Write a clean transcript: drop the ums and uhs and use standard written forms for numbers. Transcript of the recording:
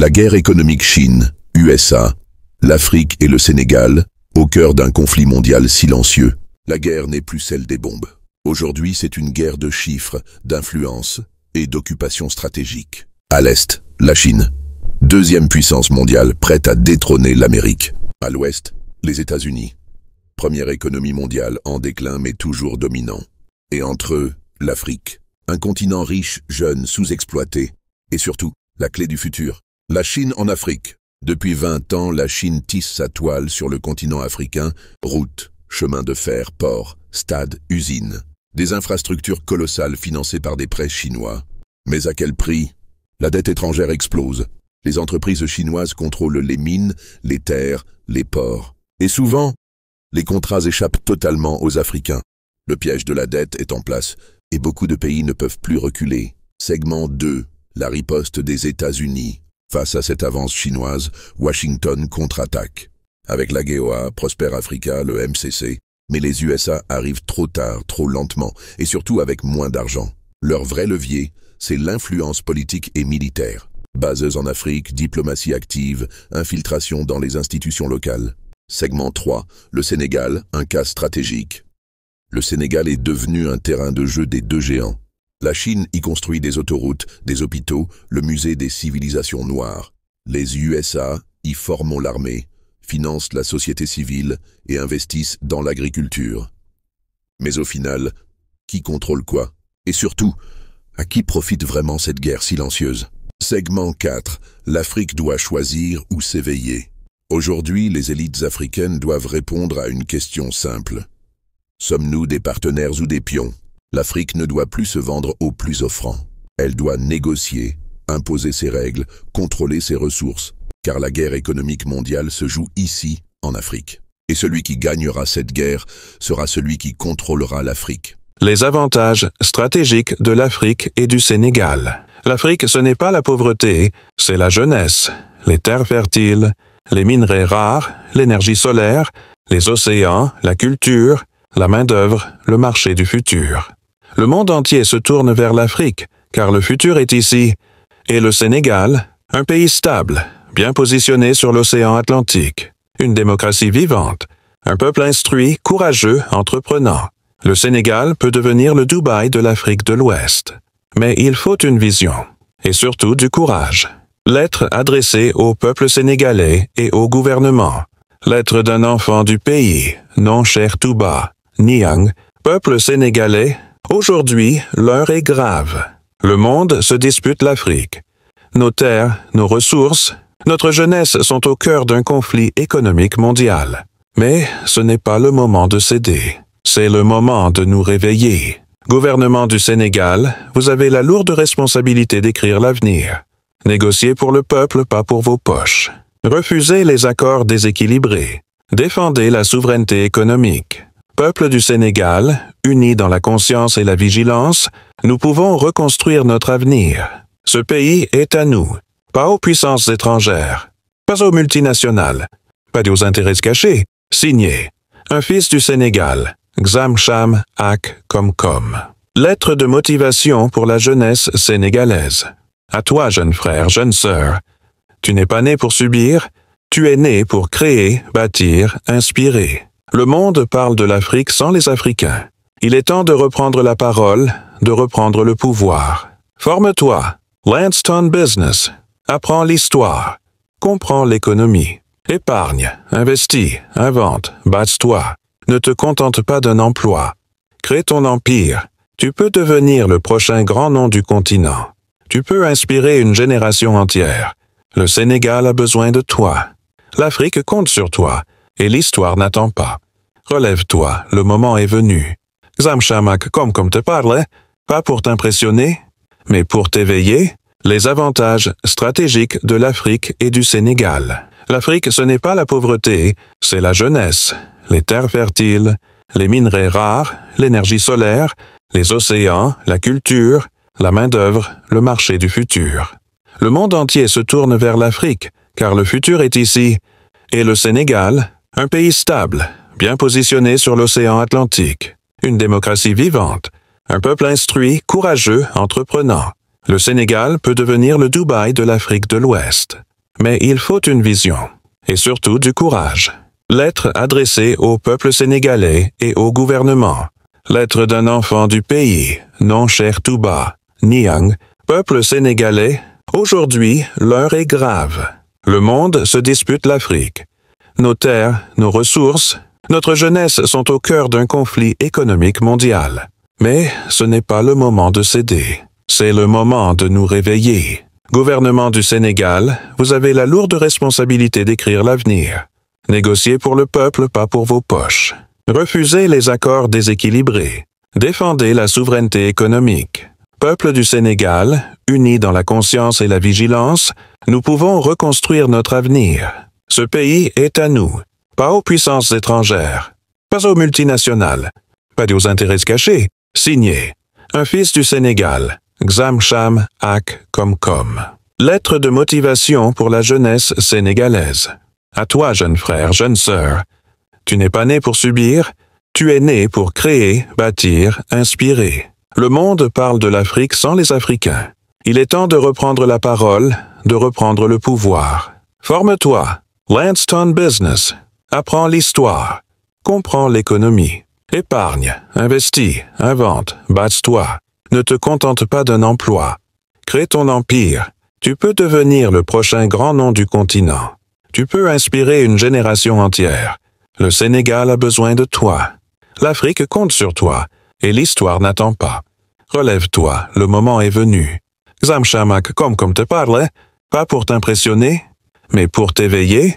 La guerre économique Chine, USA, l'Afrique et le Sénégal, au cœur d'un conflit mondial silencieux. La guerre n'est plus celle des bombes. Aujourd'hui, c'est une guerre de chiffres, d'influence et d'occupation stratégique. À l'Est, la Chine, deuxième puissance mondiale prête à détrôner l'Amérique. À l'Ouest, les États-Unis, première économie mondiale en déclin mais toujours dominant. Et entre eux, l'Afrique, un continent riche, jeune, sous-exploité. Et surtout, la clé du futur, la Chine en Afrique. Depuis 20 ans, la Chine tisse sa toile sur le continent africain, routes, chemins de fer, ports, stades, usines. Des infrastructures colossales financées par des prêts chinois. Mais à quel prix? La dette étrangère explose. Les entreprises chinoises contrôlent les mines, les terres, les ports. Et souvent, les contrats échappent totalement aux Africains. Le piège de la dette est en place et beaucoup de pays ne peuvent plus reculer. Segment 2. La riposte des États-Unis. Face à cette avance chinoise, Washington contre-attaque. Avec la GEOA, Prosper Africa, le MCC, mais les USA arrivent trop tard, trop lentement, et surtout avec moins d'argent. Leur vrai levier, c'est l'influence politique et militaire. Bases en Afrique, diplomatie active, infiltration dans les institutions locales. Segment 3. Le Sénégal, un cas stratégique. Le Sénégal est devenu un terrain de jeu des deux géants. La Chine y construit des autoroutes, des hôpitaux, le musée des civilisations noires. Les USA y forment l'armée, financent la société civile et investissent dans l'agriculture. Mais au final, qui contrôle quoi? Et surtout, à qui profite vraiment cette guerre silencieuse? Segment 4. L'Afrique doit choisir ou s'éveiller. Aujourd'hui, les élites africaines doivent répondre à une question simple. Sommes-nous des partenaires ou des pions? L'Afrique ne doit plus se vendre au plus offrant. Elle doit négocier, imposer ses règles, contrôler ses ressources, car la guerre économique mondiale se joue ici, en Afrique. Et celui qui gagnera cette guerre sera celui qui contrôlera l'Afrique. Les avantages stratégiques de l'Afrique et du Sénégal. L'Afrique, ce n'est pas la pauvreté, c'est la jeunesse, les terres fertiles, les minerais rares, l'énergie solaire, les océans, la culture, la main-d'œuvre, le marché du futur. Le monde entier se tourne vers l'Afrique, car le futur est ici, et le Sénégal, un pays stable, bien positionné sur l'océan Atlantique, une démocratie vivante, un peuple instruit, courageux, entreprenant. Le Sénégal peut devenir le Dubaï de l'Afrique de l'Ouest. Mais il faut une vision, et surtout du courage. Lettre adressée au peuple sénégalais et au gouvernement. Lettre d'un enfant du pays, non cher Touba, Niang, peuple sénégalais. Aujourd'hui, l'heure est grave. Le monde se dispute l'Afrique. Nos terres, nos ressources, notre jeunesse sont au cœur d'un conflit économique mondial. Mais ce n'est pas le moment de céder. C'est le moment de nous réveiller. Gouvernement du Sénégal, vous avez la lourde responsabilité d'écrire l'avenir. Négociez pour le peuple, pas pour vos poches. Refusez les accords déséquilibrés. Défendez la souveraineté économique. Peuple du Sénégal, unis dans la conscience et la vigilance, nous pouvons reconstruire notre avenir. Ce pays est à nous, pas aux puissances étrangères, pas aux multinationales, pas aux intérêts cachés. Signé, un fils du Sénégal, Xamcham Ak Komkom. Lettre de motivation pour la jeunesse sénégalaise. À toi, jeune frère, jeune sœur. Tu n'es pas né pour subir, tu es né pour créer, bâtir, inspirer. Le monde parle de l'Afrique sans les Africains. Il est temps de reprendre la parole, de reprendre le pouvoir. Forme-toi, Lanston Business. Apprends l'histoire, comprends l'économie. Épargne, investis, invente, bâtis-toi. Ne te contente pas d'un emploi. Crée ton empire. Tu peux devenir le prochain grand nom du continent. Tu peux inspirer une génération entière. Le Sénégal a besoin de toi. L'Afrique compte sur toi, et l'histoire n'attend pas. Relève-toi, le moment est venu. Xamchamak comme te parlait, pas pour t'impressionner, mais pour t'éveiller. Les avantages stratégiques de l'Afrique et du Sénégal. L'Afrique, ce n'est pas la pauvreté, c'est la jeunesse, les terres fertiles, les minerais rares, l'énergie solaire, les océans, la culture, la main-d'œuvre, le marché du futur. Le monde entier se tourne vers l'Afrique, car le futur est ici, et le Sénégal, un pays stable, bien positionné sur l'océan Atlantique, une démocratie vivante, un peuple instruit, courageux, entreprenant. Le Sénégal peut devenir le Dubaï de l'Afrique de l'Ouest. Mais il faut une vision, et surtout du courage. Lettre adressée au peuple sénégalais et au gouvernement. Lettre d'un enfant du pays, non cher Touba, Niang, peuple sénégalais. Aujourd'hui, l'heure est grave. Le monde se dispute l'Afrique. Nos terres, nos ressources, notre jeunesse sont au cœur d'un conflit économique mondial. Mais ce n'est pas le moment de céder. C'est le moment de nous réveiller. Gouvernement du Sénégal, vous avez la lourde responsabilité d'écrire l'avenir. Négociez pour le peuple, pas pour vos poches. Refusez les accords déséquilibrés. Défendez la souveraineté économique. Peuple du Sénégal, unis dans la conscience et la vigilance, nous pouvons reconstruire notre avenir. Ce pays est à nous, pas aux puissances étrangères, pas aux multinationales, pas aux intérêts cachés. Signé, un fils du Sénégal, Xamcham Ak Komkom. Lettre de motivation pour la jeunesse sénégalaise. À toi, jeune frère, jeune sœur. Tu n'es pas né pour subir, tu es né pour créer, bâtir, inspirer. Le monde parle de l'Afrique sans les Africains. Il est temps de reprendre la parole, de reprendre le pouvoir. Forme-toi. Lanston Business. Apprends l'histoire. Comprends l'économie. Épargne, investis, invente, bâtis-toi. Ne te contente pas d'un emploi. Crée ton empire. Tu peux devenir le prochain grand nom du continent. Tu peux inspirer une génération entière. Le Sénégal a besoin de toi. L'Afrique compte sur toi, et l'histoire n'attend pas. Relève-toi, le moment est venu. Xamchamak comme te parlait, pas pour t'impressionner, mais pour t'éveiller,